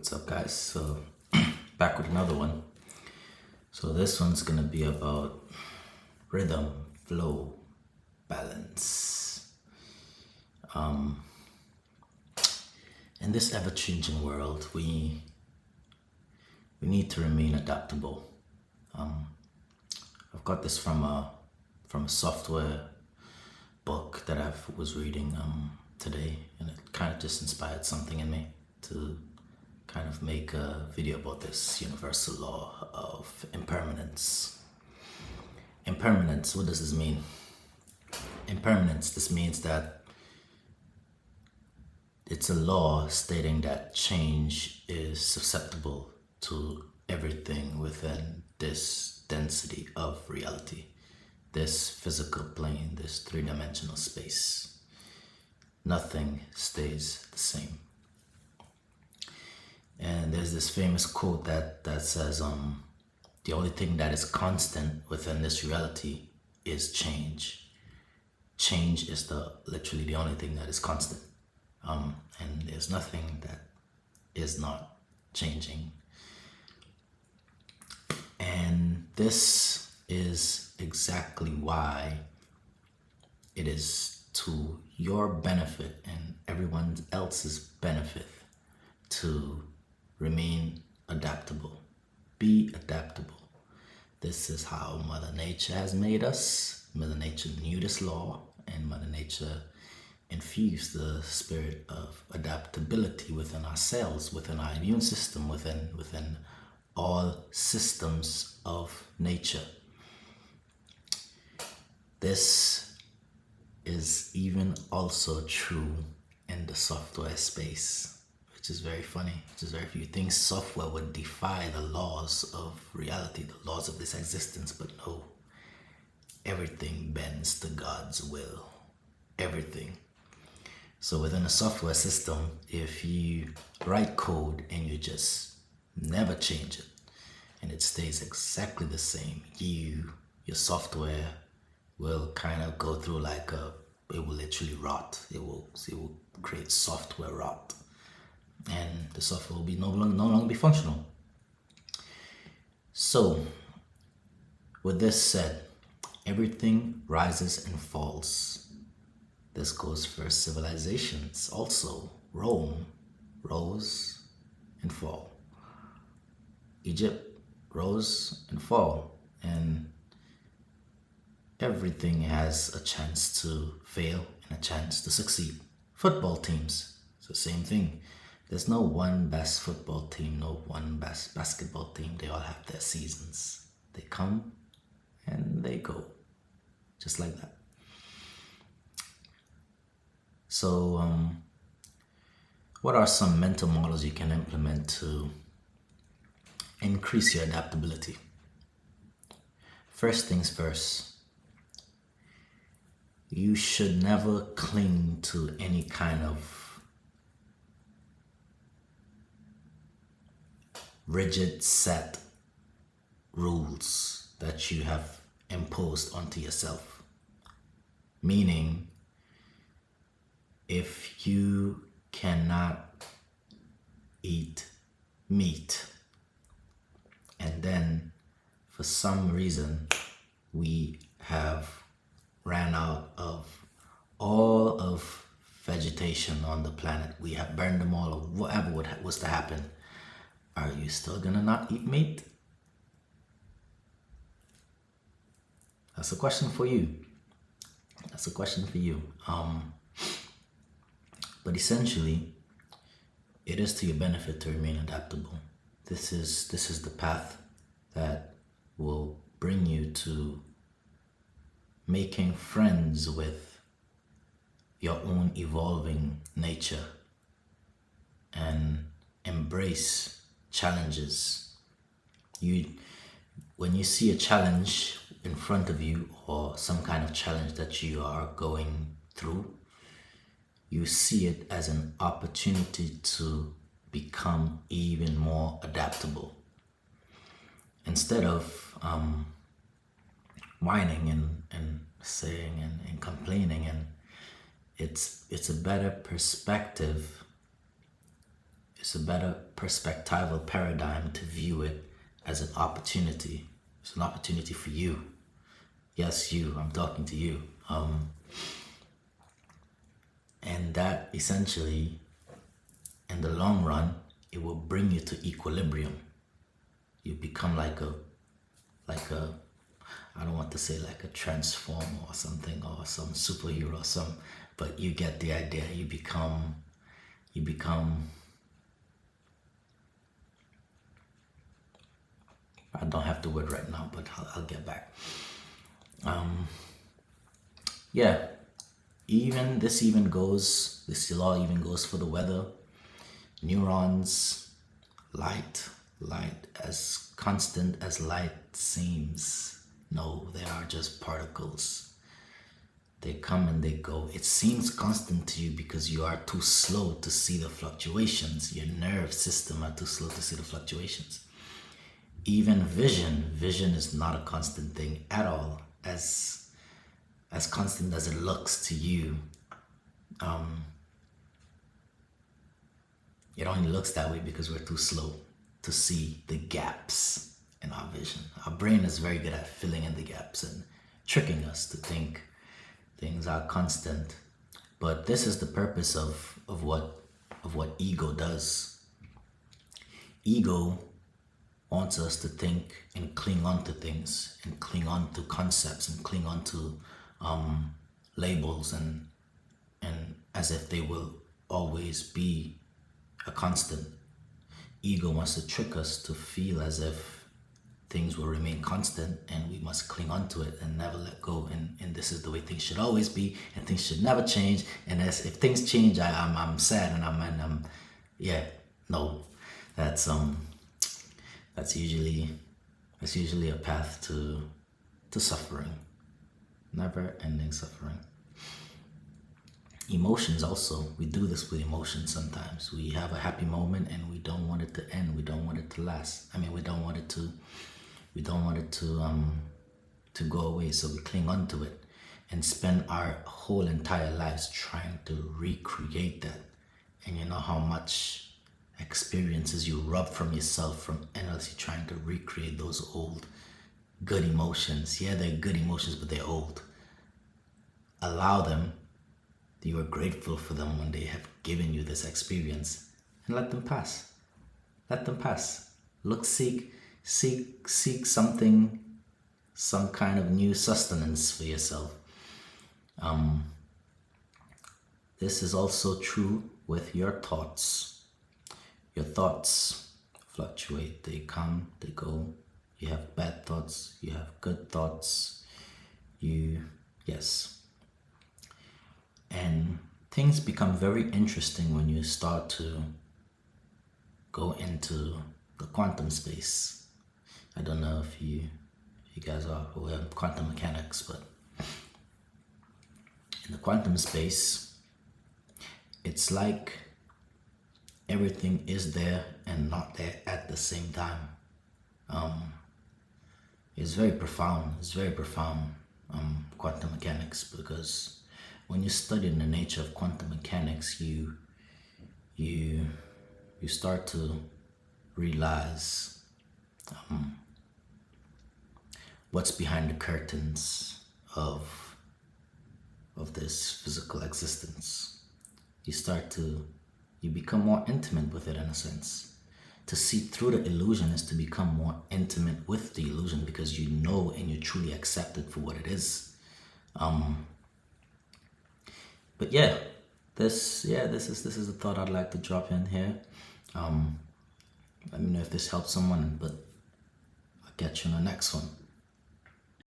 What's up, guys? So, back with another one. So, this one's gonna be about rhythm, flow, balance. In this ever-changing world, we need to remain adaptable. I've got this from a software book that I was reading today, and it kind of just inspired something in me to kind of make a video about this universal law of impermanence. Impermanence, what does this mean? Impermanence, this means that it's a law stating that change is susceptible to everything within this density of reality, this physical plane, this three-dimensional space. Nothing stays the same. And there's this famous quote that says, the only thing that is constant within this reality is change. Change is literally the only thing that is constant. And there's nothing that is not changing. And this is exactly why it is to your benefit and everyone else's benefit to remain adaptable. Be adaptable. This is how Mother Nature has made us. Mother Nature knew this law, and Mother Nature infused the spirit of adaptability within ourselves, within our immune system, within all systems of nature. This is even also true in the software space, which is very funny, which is very few things. Software would defy the laws of reality, the laws of this existence, but no, everything bends to God's will. Everything. So within a software system, if you write code and you just never change it, and it stays exactly the same, your software will kind of go through it will literally rot. It will create software rot. And the software will be no longer be functional. So, with this said, everything rises and falls. This goes for civilizations also. Rome rose and fall. Egypt rose and fall. And everything has a chance to fail and a chance to succeed. Football teams, it's the same thing. There's no one best football team, no one best basketball team. They all have their seasons. They come and they go, just like that. So, what are some mental models you can implement to increase your adaptability? First things first, you should never cling to any kind of rigid set rules that you have imposed onto yourself. Meaning, if you cannot eat meat, and then for some reason we have ran out of all of vegetation on the planet, we have burned them all, or whatever was to happen, are you still gonna not eat meat? That's a question for you. That's a question for you. But essentially, it is to your benefit to remain adaptable. This is the path that will bring you to making friends with your own evolving nature and embrace challenges. When you see a challenge in front of you, or some kind of challenge that you are going through, you see it as an opportunity to become even more adaptable. Instead of whining and saying and complaining, and it's a better perspective It's a better perspectival paradigm to view it as an opportunity. It's an opportunity for you. Yes, you. I'm talking to you. And that essentially, in the long run, it will bring you to equilibrium. You become like a, I don't want to say like a transformer or something, or some superhero or some, but you get the idea. You become, I don't have the word right now, but I'll get back. Yeah, this law even goes for the weather. Neurons, light, as constant as light seems. No, they are just particles. They come and they go. It seems constant to you because you are too slow to see the fluctuations. Your nerve system are too slow to see the fluctuations. Even vision is not a constant thing at all, as constant as it looks to you. It only looks that way because we're too slow to see the gaps in our vision. Our brain is very good at filling in the gaps and tricking us to think things are constant. But this is the purpose of what ego does. Ego wants us to think and cling on to things and cling on to concepts and cling on to labels and as if they will always be a constant. Ego wants to trick us to feel as if things will remain constant and we must cling on to it and never let go, and this is the way things should always be and things should never change, and as if things change I'm sad and I'm yeah, no, that's usually a path to suffering, never ending suffering. Emotions also, we do this with emotions sometimes. We have a happy moment and we don't want it to end. We don't want it to last. I mean, we don't want it to go away. So we cling on to it and spend our whole entire lives trying to recreate that. And you know how much experiences you rub from yourself from endlessly trying to recreate those old good emotions. Yeah, they're good emotions, but they're old. Allow them. You are grateful for them when they have given you this experience, and let them pass. Let them pass. Look, seek something, some kind of new sustenance for yourself. This is also true with your thoughts. Your thoughts fluctuate. They come, they go. You have bad thoughts. You have good thoughts. Yes. And things become very interesting when you start to go into the quantum space. I don't know if you guys are aware of quantum mechanics, but in the quantum space, it's like everything is there and not there at the same time. It's very profound. It's very profound, quantum mechanics, because when you study the nature of quantum mechanics, you start to realize what's behind the curtains of this physical existence. You become more intimate with it in a sense. To see through the illusion is to become more intimate with the illusion because you know and you truly accept it for what it is. But yeah, this is a thought I'd like to drop in here. Let me know if this helps someone, but I'll catch you in the next one.